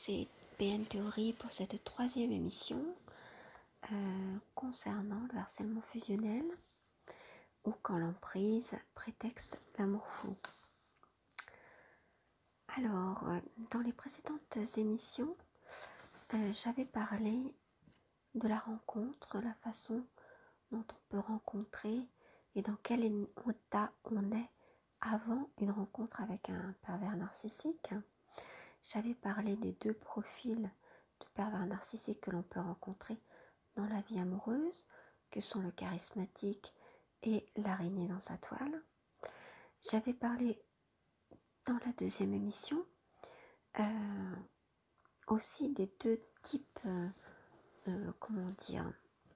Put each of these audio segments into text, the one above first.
c'est PN Théorie pour cette troisième émission concernant le harcèlement fusionnel ou quand l'emprise prétexte l'amour fou. Alors, dans les précédentes émissions, j'avais parlé de la rencontre, la façon dont on peut rencontrer et dans quel état on est avant une rencontre avec un pervers narcissique. J'avais parlé des deux profils de pervers narcissiques que l'on peut rencontrer dans la vie amoureuse, que sont le charismatique et l'araignée dans sa toile. J'avais parlé dans la deuxième émission aussi des deux types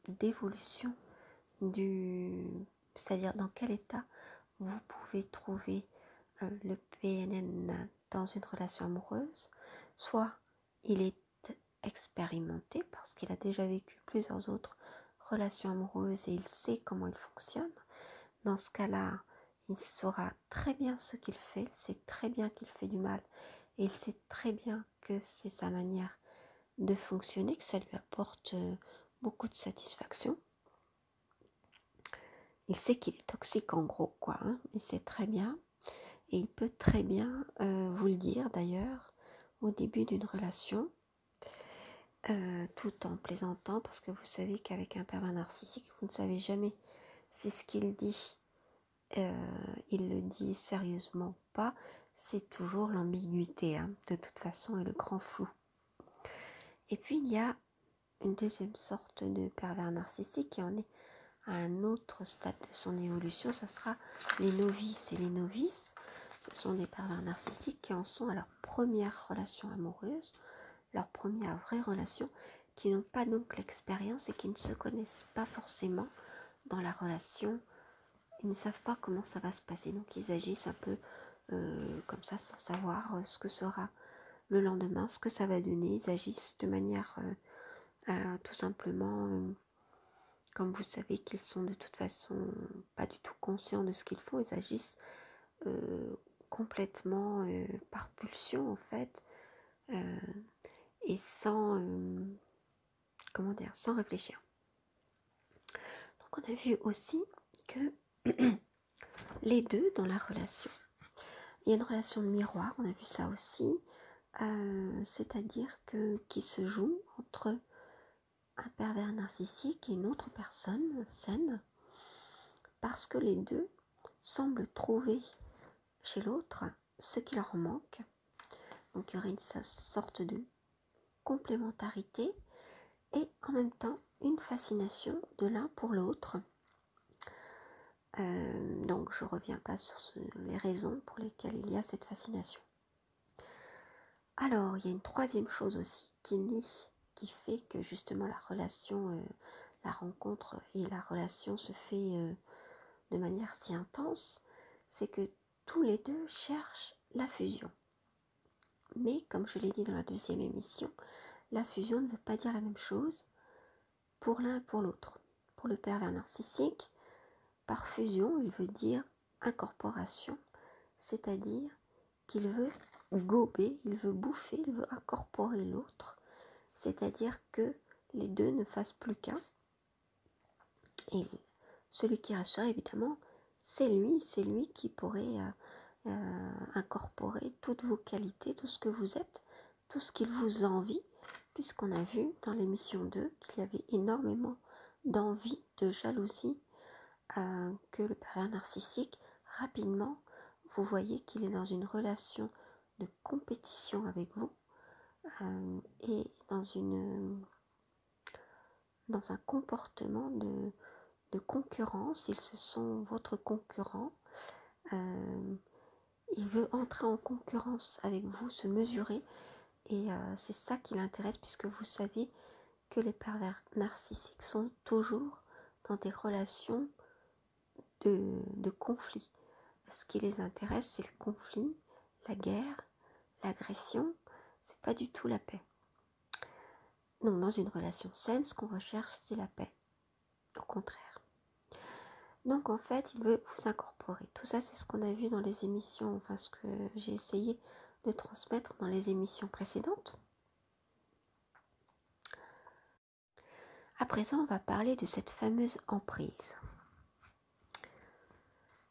d'évolution c'est-à-dire dans quel état vous pouvez trouver le PNN dans une relation amoureuse. Soit il est expérimenté parce qu'il a déjà vécu plusieurs autres relations amoureuses et il sait comment il fonctionne. Dans ce cas-là, il saura très bien ce qu'il fait, il sait très bien qu'il fait du mal et il sait très bien que c'est sa manière de fonctionner, que ça lui apporte beaucoup de satisfaction. Il sait qu'il est toxique en gros, il sait très bien. Et il peut très bien vous le dire d'ailleurs au début d'une relation, tout en plaisantant, parce que vous savez qu'avec un pervers narcissique, vous ne savez jamais si ce qu'il dit, il le dit sérieusement ou pas. C'est toujours l'ambiguïté, de toute façon, et le grand flou. Et puis il y a une deuxième sorte de pervers narcissique qui en est à un autre stade de son évolution, ça sera les novices. Et les novices, ce sont des pervers narcissiques qui en sont à leur première relation amoureuse, leur première vraie relation, qui n'ont pas donc l'expérience et qui ne se connaissent pas forcément dans la relation. Ils ne savent pas comment ça va se passer, donc ils agissent un peu comme ça, sans savoir ce que sera le lendemain, ce que ça va donner. Ils agissent de manière tout simplement... comme vous savez qu'ils sont de toute façon pas du tout conscients de ce qu'ils font, ils agissent complètement par pulsion en fait, et sans réfléchir. Donc on a vu aussi que les deux dans la relation, il y a une relation de miroir, on a vu ça aussi, c'est-à-dire qui se joue entre un pervers narcissique et une autre personne saine, parce que les deux semblent trouver chez l'autre ce qui leur manque. Donc il y aurait une sorte de complémentarité et en même temps une fascination de l'un pour l'autre. Donc je ne reviens pas sur les raisons pour lesquelles il y a cette fascination. Alors il y a une troisième chose aussi qui fait que justement la relation, la rencontre et la relation se fait de manière si intense, c'est que tous les deux cherchent la fusion. Mais comme je l'ai dit dans la deuxième émission, la fusion ne veut pas dire la même chose pour l'un et pour l'autre. Pour le pervers narcissique, par fusion, il veut dire incorporation, c'est-à-dire qu'il veut gober, il veut bouffer, il veut incorporer l'autre, c'est-à-dire que les deux ne fassent plus qu'un. Et celui qui rassure, évidemment, c'est lui qui pourrait incorporer toutes vos qualités, tout ce que vous êtes, tout ce qu'il vous envie, puisqu'on a vu dans l'émission 2 qu'il y avait énormément d'envie, de jalousie, que le pervers narcissique, rapidement, vous voyez qu'il est dans une relation de compétition avec vous et dans un comportement de concurrence. Ils se sont votre concurrent. Il veut entrer en concurrence avec vous, se mesurer, et c'est ça qui l'intéresse, puisque vous savez que les pervers narcissiques sont toujours dans des relations de conflit. Ce qui les intéresse, c'est le conflit, la guerre, l'agression, c'est pas du tout la paix. Donc dans une relation saine, ce qu'on recherche, c'est la paix. Au contraire. Donc en fait, il veut vous incorporer. Tout ça, c'est ce qu'on a vu dans les émissions, ce que j'ai essayé de transmettre dans les émissions précédentes. À présent, on va parler de cette fameuse emprise.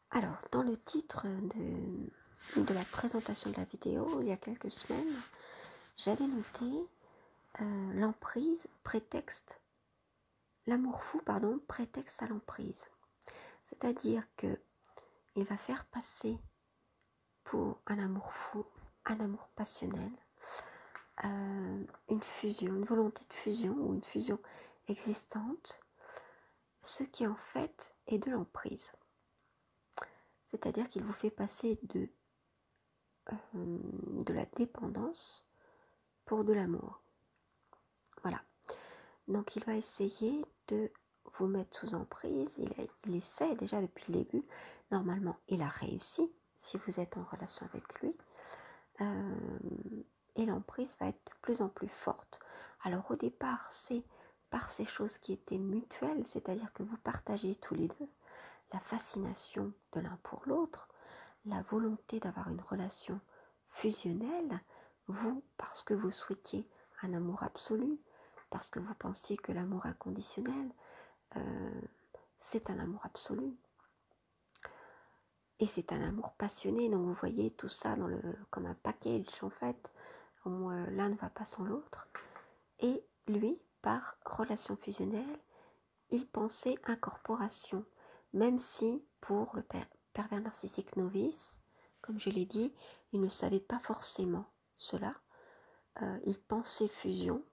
Alors, dans le titre de la présentation de la vidéo, il y a quelques semaines, j'avais noté l'emprise, l'amour fou, prétexte à l'emprise. C'est-à-dire que il va faire passer pour un amour fou, un amour passionnel, une fusion, une volonté de fusion ou une fusion existante, ce qui en fait est de l'emprise. C'est-à-dire qu'il vous fait passer de la dépendance pour de l'amour. Voilà. Donc il va essayer de vous mettre sous emprise. Il essaie déjà depuis le début. Normalement, il a réussi si vous êtes en relation avec lui. Et l'emprise va être de plus en plus forte. Alors au départ, c'est par ces choses qui étaient mutuelles, c'est-à-dire que vous partagez tous les deux la fascination de l'un pour l'autre, la volonté d'avoir une relation fusionnelle, vous, parce que vous souhaitiez un amour absolu, parce que vous pensiez que l'amour inconditionnel, c'est un amour absolu. Et c'est un amour passionné, donc vous voyez tout ça comme un package en fait, où l'un ne va pas sans l'autre. Et lui, par relation fusionnelle, il pensait incorporation, même si pour le pervers narcissique novice, comme je l'ai dit, il ne savait pas forcément cela. Il pensait fusion,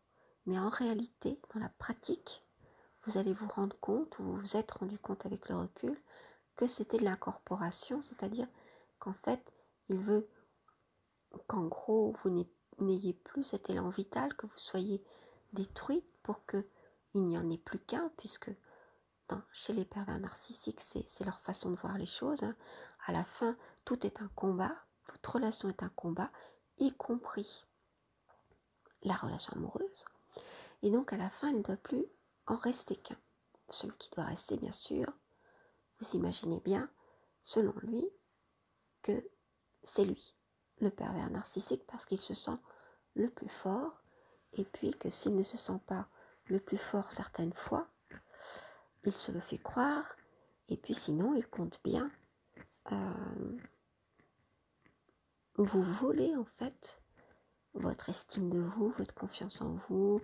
mais en réalité, dans la pratique, vous allez vous rendre compte, ou vous vous êtes rendu compte avec le recul, que c'était de l'incorporation, c'est-à-dire qu'en fait, il veut qu'en gros, vous n'ayez plus cet élan vital, que vous soyez détruite pour qu'il n'y en ait plus qu'un, puisque chez les pervers narcissiques, c'est leur façon de voir les choses. Hein. À la fin, tout est un combat, votre relation est un combat, y compris la relation amoureuse. Et donc, à la fin, il ne doit plus en rester qu'un. Celui qui doit rester, bien sûr, vous imaginez bien, selon lui, que c'est lui, le pervers narcissique, parce qu'il se sent le plus fort, et puis que s'il ne se sent pas le plus fort certaines fois, il se le fait croire, et puis sinon, il compte bien vous voler, en fait, votre estime de vous, votre confiance en vous,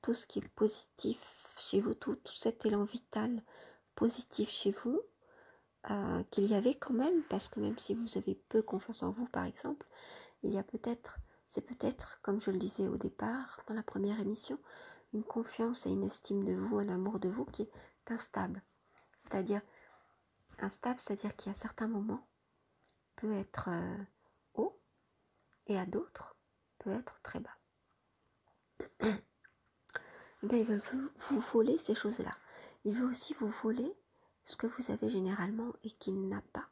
tout ce qui est positif chez vous, tout cet élan vital positif chez vous, qu'il y avait quand même, parce que même si vous avez peu confiance en vous, par exemple, c'est peut-être, comme je le disais au départ, dans la première émission, une confiance et une estime de vous, un amour de vous qui est instable. C'est-à-dire, c'est-à-dire qu'il y a certains moments, peut être haut, et à d'autres, peut être très bas. Mais il veut vous voler ces choses-là. Il veut aussi vous voler ce que vous avez généralement et qu'il n'a pas.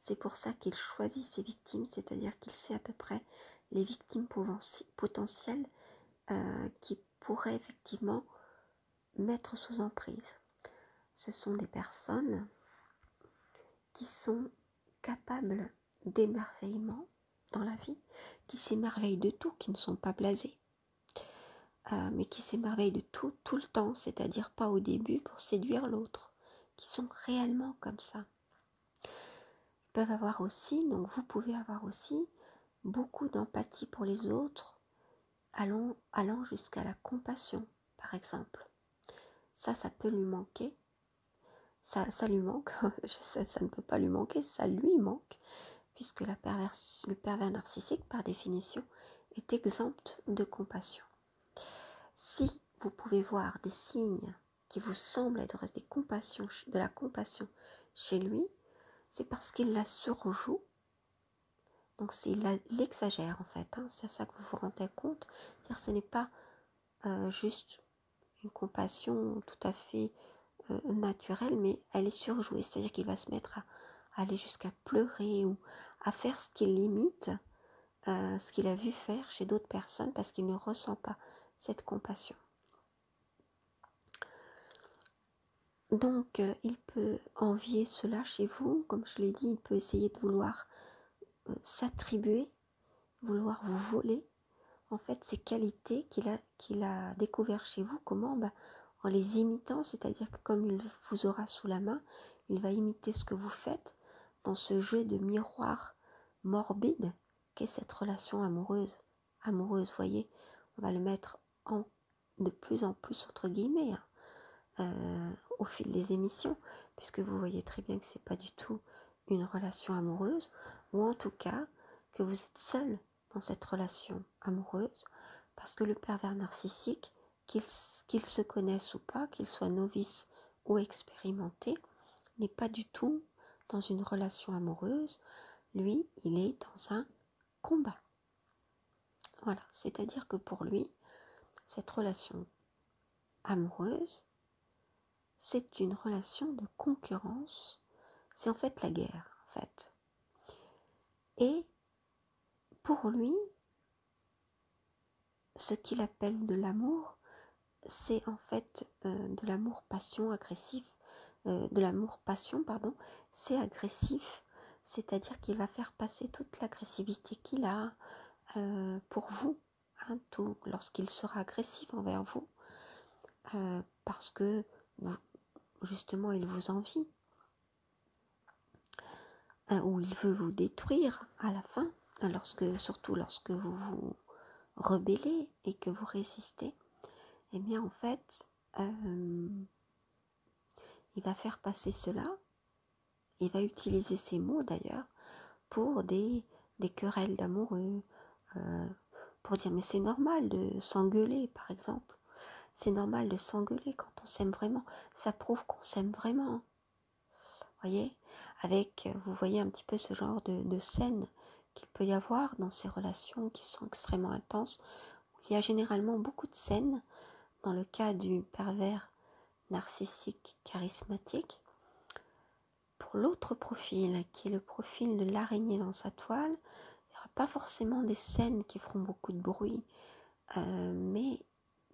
C'est pour ça qu'il choisit ses victimes, c'est-à-dire qu'il sait à peu près les victimes potentielles qui pourraient effectivement mettre sous emprise. Ce sont des personnes qui sont capables d'émerveillement dans la vie, qui s'émerveillent de tout, qui ne sont pas blasés, mais qui s'émerveillent de tout, tout le temps, c'est-à-dire pas au début pour séduire l'autre, qui sont réellement comme ça. Ils peuvent avoir aussi, donc vous pouvez avoir aussi beaucoup d'empathie pour les autres, allant jusqu'à la compassion, par exemple. Ça peut lui manquer. Ça lui manque, ça ne peut pas lui manquer, ça lui manque, puisque le pervers narcissique, par définition, est exempt de compassion. Si vous pouvez voir des signes qui vous semblent être de la compassion chez lui, c'est parce qu'il la surjoue. Donc il exagère en fait, hein, c'est à ça que vous vous rendez compte. C'est-à-dire que ce n'est pas juste une compassion tout à fait naturelle, mais elle est surjouée. C'est-à-dire qu'il va se mettre à aller jusqu'à pleurer ou à faire ce qu'il imite, ce qu'il a vu faire chez d'autres personnes parce qu'il ne ressent pas cette compassion. Donc il peut envier cela chez vous, comme je l'ai dit, il peut essayer de vouloir s'attribuer, vouloir vous voler en fait ces qualités qu'il a découvert chez vous. Comment? En les imitant, c'est-à-dire que comme il vous aura sous la main, il va imiter ce que vous faites dans ce jeu de miroir morbide qu'est cette relation amoureuse. Amoureuse, voyez, on va le mettre de plus en plus entre guillemets au fil des émissions, puisque vous voyez très bien que c'est pas du tout une relation amoureuse, ou en tout cas que vous êtes seul dans cette relation amoureuse, parce que le pervers narcissique, qu'il se connaisse ou pas, qu'il soit novice ou expérimenté, n'est pas du tout dans une relation amoureuse. Lui, il est dans un combat. Voilà, c'est-à-dire que pour lui, cette relation amoureuse, c'est une relation de concurrence. C'est en fait la guerre, en fait. Et pour lui, ce qu'il appelle de l'amour, c'est en fait de l'amour-passion agressif, de l'amour-passion, pardon, c'est agressif, c'est-à-dire qu'il va faire passer toute l'agressivité qu'il a pour vous, hein, tout, lorsqu'il sera agressif envers vous, parce que justement il vous envie, ou il veut vous détruire à la fin, surtout lorsque vous vous rebellez et que vous résistez, eh bien en fait, il va faire passer cela, il va utiliser ces mots d'ailleurs, pour des querelles d'amoureux, pour dire mais c'est normal de s'engueuler par exemple, c'est normal de s'engueuler quand on s'aime vraiment, ça prouve qu'on s'aime vraiment, voyez, vous voyez un petit peu ce genre de scène qu'il peut y avoir dans ces relations qui sont extrêmement intenses, où il y a généralement beaucoup de scènes, dans le cas du pervers narcissique charismatique. Pour l'autre profil, qui est le profil de l'araignée dans sa toile, il n'y aura pas forcément des scènes qui feront beaucoup de bruit, mais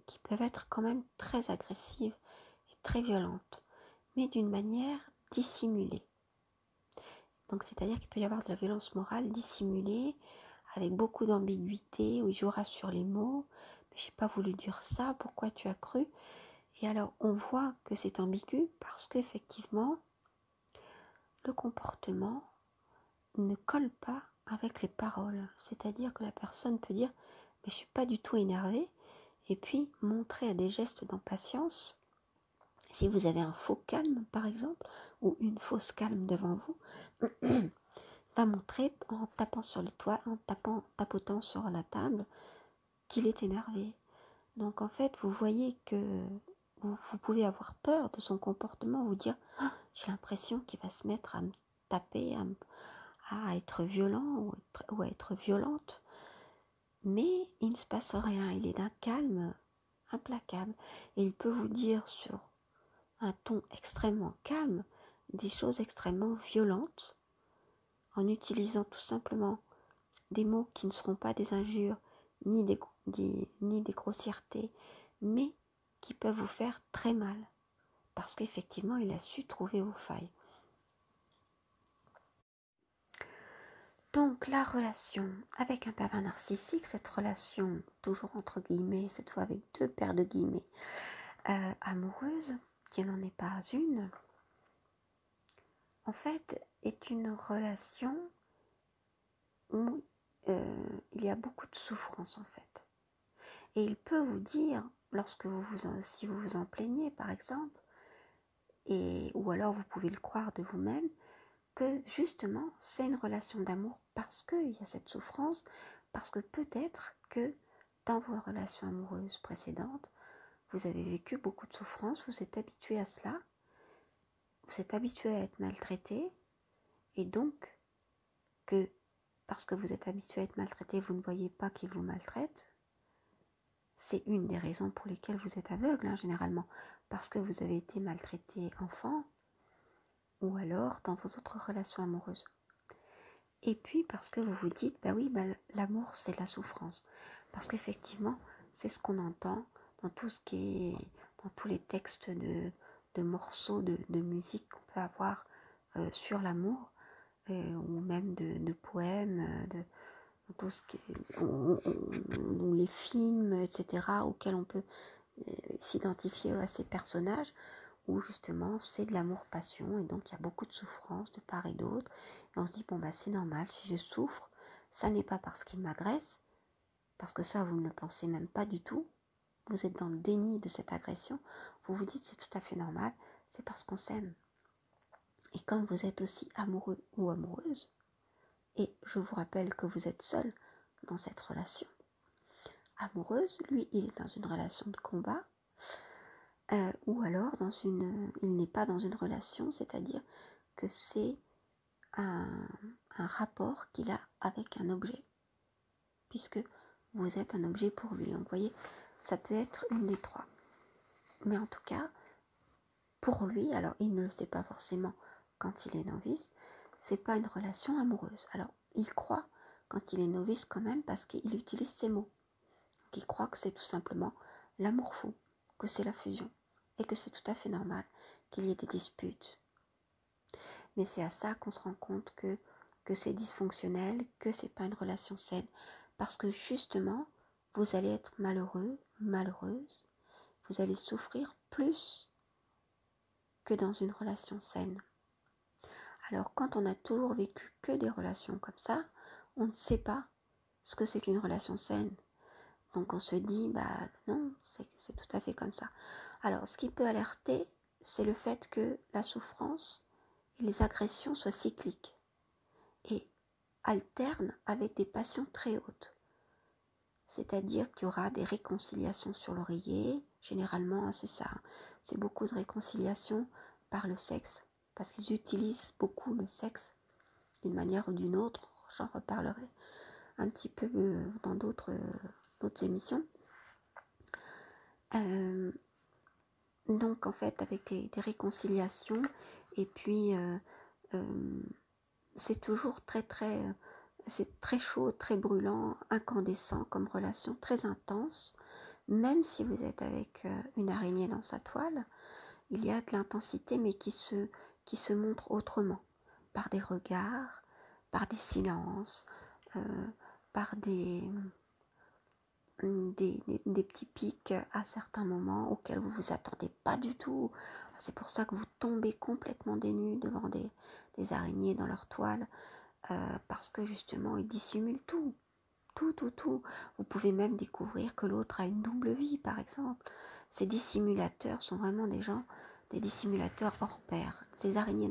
qui peuvent être quand même très agressives et très violentes, mais d'une manière dissimulée. Donc c'est-à-dire qu'il peut y avoir de la violence morale dissimulée, avec beaucoup d'ambiguïté, où il jouera sur les mots, mais j'ai pas voulu dire ça, pourquoi tu as cru? Et alors on voit que c'est ambigu parce qu'effectivement, le comportement ne colle pas avec les paroles. C'est-à-dire que la personne peut dire « mais je suis pas du tout énervée » et puis montrer à des gestes d'impatience. Si vous avez un faux calme par exemple, ou une fausse calme devant vous, va montrer en tapant sur le toit, en tapotant sur la table, qu'il est énervé. Donc en fait, vous voyez que vous pouvez avoir peur de son comportement, vous dire oh, j'ai l'impression qu'il va se mettre à me taper, à être violent ou à être violente. Mais il ne se passe rien, il est d'un calme implacable. Et il peut vous dire sur un ton extrêmement calme des choses extrêmement violentes, en utilisant tout simplement des mots qui ne seront pas des injures ni des grossièretés, mais qui peuvent vous faire très mal, parce qu'effectivement il a su trouver vos failles. Donc la relation avec un pervers narcissique, cette relation toujours entre guillemets, cette fois avec deux paires de guillemets, amoureuse, qui n'en est pas une, en fait est une relation où il y a beaucoup de souffrance en fait. Et il peut vous dire, si vous vous en plaignez par exemple, ou alors vous pouvez le croire de vous-même, que justement c'est une relation d'amour parce qu'il y a cette souffrance, parce que peut-être que dans vos relations amoureuses précédentes, vous avez vécu beaucoup de souffrance, vous êtes habitué à cela, vous êtes habitué à être maltraité, et donc que parce que vous êtes habitué à être maltraité, vous ne voyez pas qu'il vous maltraite. C'est une des raisons pour lesquelles vous êtes aveugle, hein, généralement, parce que vous avez été maltraité enfant, ou alors dans vos autres relations amoureuses. Et puis parce que vous vous dites, l'amour c'est la souffrance. Parce qu'effectivement, c'est ce qu'on entend dans dans tous les textes de morceaux de musique qu'on peut avoir sur l'amour, ou même de poèmes, tout ce qui est, les films, etc., auxquels on peut s'identifier à ces personnages, où justement c'est de l'amour-passion, et donc il y a beaucoup de souffrance de part et d'autre, et on se dit, bon bah c'est normal, si je souffre, ça n'est pas parce qu'il m'agresse, parce que ça vous ne le pensez même pas du tout, vous êtes dans le déni de cette agression, vous vous dites c'est tout à fait normal, c'est parce qu'on s'aime. Et comme vous êtes aussi amoureux ou amoureuse, et je vous rappelle que vous êtes seul dans cette relation amoureuse, lui il est dans une relation de combat, ou alors il n'est pas dans une relation, c'est-à-dire que c'est un rapport qu'il a avec un objet, puisque vous êtes un objet pour lui. Donc, vous voyez, ça peut être une des trois. Mais en tout cas, pour lui, alors il ne le sait pas forcément quand il est novice, c'est pas une relation amoureuse. Alors, il croit quand il est novice quand même parce qu'il utilise ces mots. Donc, il croit que c'est tout simplement l'amour fou, que c'est la fusion, et que c'est tout à fait normal qu'il y ait des disputes. Mais c'est à ça qu'on se rend compte que c'est dysfonctionnel, que c'est pas une relation saine, parce que justement, vous allez être malheureux, malheureuse, vous allez souffrir plus que dans une relation saine. Alors quand on a toujours vécu que des relations comme ça, on ne sait pas ce que c'est qu'une relation saine. Donc on se dit, bah non, c'est tout à fait comme ça. Alors ce qui peut alerter, c'est le fait que la souffrance et les agressions soient cycliques et alternent avec des passions très hautes. C'est-à-dire qu'il y aura des réconciliations sur l'oreiller, généralement c'est ça, c'est beaucoup de réconciliations par le sexe, parce qu'ils utilisent beaucoup le sexe d'une manière ou d'une autre, j'en reparlerai un petit peu dans d'autres émissions. Donc en fait avec des réconciliations, et puis c'est toujours c'est très chaud, très brûlant, incandescent comme relation, très intense. Même si vous êtes avec une araignée dans sa toile, il y a de l'intensité, mais qui se montre autrement, par des regards, par des silences, par des petits pics à certains moments auxquels vous ne vous attendez pas du tout. C'est pour ça que vous tombez complètement dénus devant des araignées dans leur toile, parce que justement ils dissimulent tout. Tout. Vous pouvez même découvrir que l'autre a une double vie, par exemple. Ces dissimulateurs sont vraiment des dissimulateurs hors pair. Ces araignées,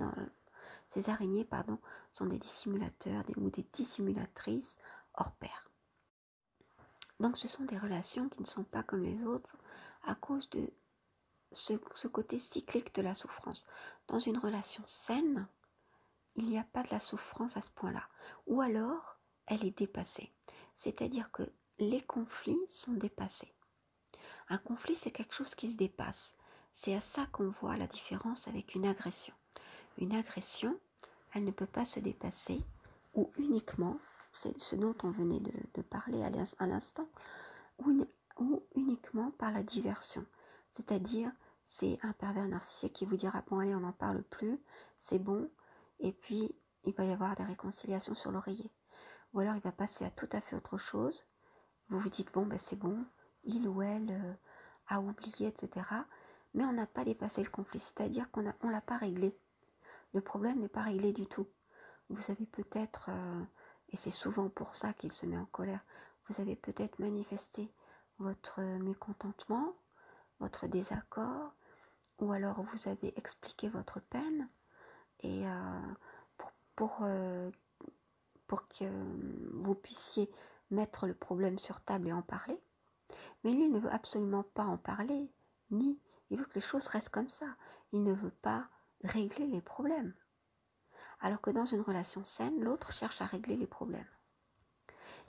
sont des dissimulateurs ou des dissimulatrices hors pair. Donc ce sont des relations qui ne sont pas comme les autres à cause de ce côté cyclique de la souffrance. Dans une relation saine, il n'y a pas de la souffrance à ce point-là. Ou alors, elle est dépassée. C'est-à-dire que les conflits sont dépassés. Un conflit, c'est quelque chose qui se dépasse. C'est à ça qu'on voit la différence avec une agression. Une agression, elle ne peut pas se dépasser, ou uniquement, c'est ce dont on venait de parler à l'instant, ou uniquement par la diversion. C'est-à-dire, c'est un pervers narcissique qui vous dira, bon allez, on n'en parle plus, c'est bon, et puis il va y avoir des réconciliations sur l'oreiller. Ou alors il va passer à tout à fait autre chose, vous vous dites, bon ben c'est bon, il ou elle a oublié, etc. Mais on n'a pas dépassé le conflit, c'est-à-dire qu'on ne l'a pas réglé. Le problème n'est pas réglé du tout. Vous avez peut-être, et c'est souvent pour ça qu'il se met en colère, vous avez peut-être manifesté votre mécontentement, votre désaccord, ou alors vous avez expliqué votre peine, et pour que vous puissiez mettre le problème sur table et en parler. Mais lui ne veut absolument pas en parler, ni il veut que les choses restent comme ça. Il ne veut pas régler les problèmes. Alors que dans une relation saine, l'autre cherche à régler les problèmes.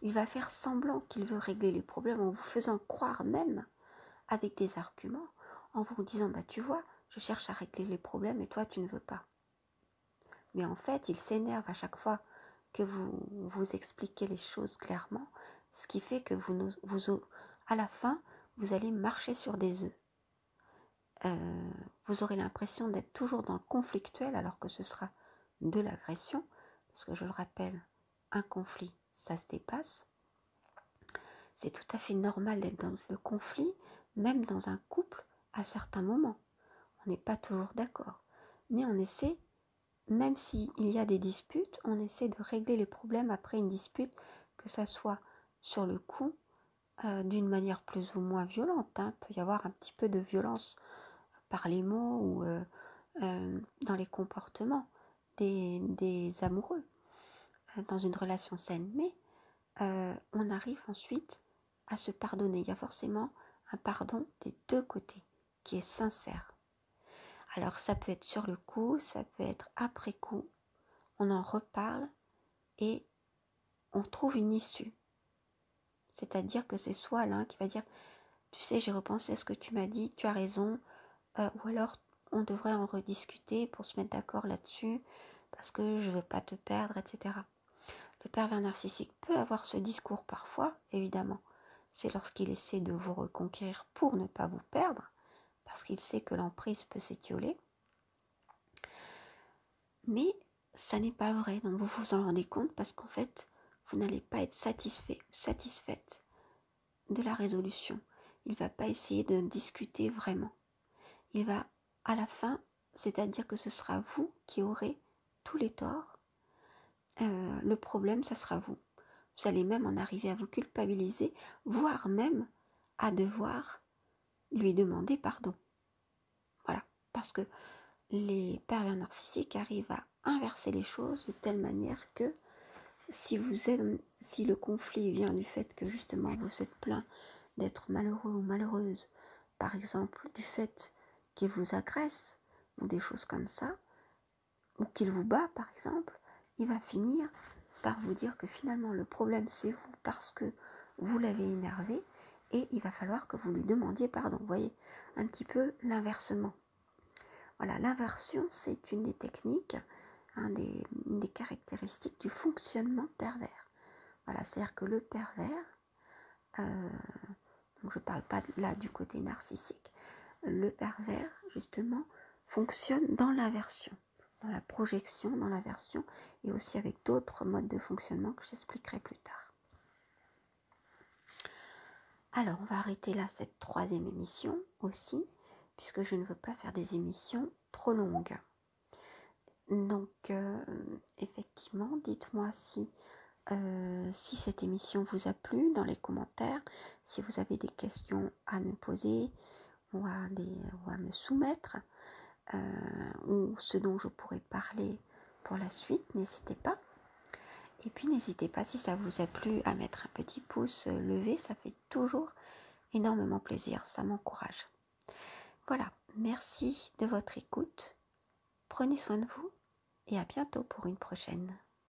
Il va faire semblant qu'il veut régler les problèmes en vous faisant croire même, avec des arguments, en vous disant, bah tu vois, je cherche à régler les problèmes et toi tu ne veux pas. Mais en fait, il s'énerve à chaque fois que vous expliquez les choses clairement, ce qui fait que à la fin, vous allez marcher sur des œufs. Vous aurez l'impression d'être toujours dans le conflictuel alors que ce sera de l'agression, parce que je le rappelle, un conflit, ça se dépasse. C'est tout à fait normal d'être dans le conflit, même dans un couple, à certains moments. On n'est pas toujours d'accord. Mais on essaie, même s'il y a des disputes, on essaie de régler les problèmes après une dispute, que ça soit sur le coup, d'une manière plus ou moins violente. Il peut y avoir un petit peu de violence par les mots ou dans les comportements des amoureux dans une relation saine. Mais on arrive ensuite à se pardonner. Il y a forcément un pardon des deux côtés qui est sincère. Alors ça peut être sur le coup, ça peut être après coup. On en reparle et on trouve une issue. C'est-à-dire que c'est soit l'un qui va dire « Tu sais, j'ai repensé à ce que tu m'as dit, tu as raison », ou alors on devrait en rediscuter pour se mettre d'accord là-dessus parce que je ne veux pas te perdre, etc. Le pervers narcissique peut avoir ce discours parfois, évidemment. C'est lorsqu'il essaie de vous reconquérir pour ne pas vous perdre, parce qu'il sait que l'emprise peut s'étioler. Mais ça n'est pas vrai, donc vous vous en rendez compte parce qu'en fait, vous n'allez pas être satisfait ou satisfaite de la résolution. Il ne va pas essayer de discuter vraiment. Il va, à la fin, c'est-à-dire que ce sera vous qui aurez tous les torts. Le problème, ça sera vous. Vous allez même en arriver à vous culpabiliser, voire même à devoir lui demander pardon. Voilà, parce que les pervers narcissiques arrivent à inverser les choses de telle manière que si le conflit vient du fait que justement vous êtes plein d'être malheureux ou malheureuse, par exemple du fait qu'il vous agresse ou des choses comme ça, ou qu'il vous bat par exemple, il va finir par vous dire que finalement le problème c'est vous parce que vous l'avez énervé et il va falloir que vous lui demandiez pardon. Vous voyez, un petit peu l'inversement. Voilà, l'inversion c'est une des techniques, une des caractéristiques du fonctionnement pervers. Voilà, c'est-à-dire que le pervers, donc je ne parle pas là du côté narcissique, le pervers justement fonctionne dans l'inversion, dans la projection, dans l'inversion et aussi avec d'autres modes de fonctionnement que j'expliquerai plus tard. Alors on va arrêter là cette troisième émission aussi, puisque je ne veux pas faire des émissions trop longues. Donc effectivement, dites-moi si cette émission vous a plu dans les commentaires, si vous avez des questions à me poser ou à me soumettre, ou ce dont je pourrais parler pour la suite, n'hésitez pas. Et puis n'hésitez pas, si ça vous a plu, à mettre un petit pouce levé, ça fait toujours énormément plaisir, ça m'encourage. Voilà, merci de votre écoute, prenez soin de vous et à bientôt pour une prochaine.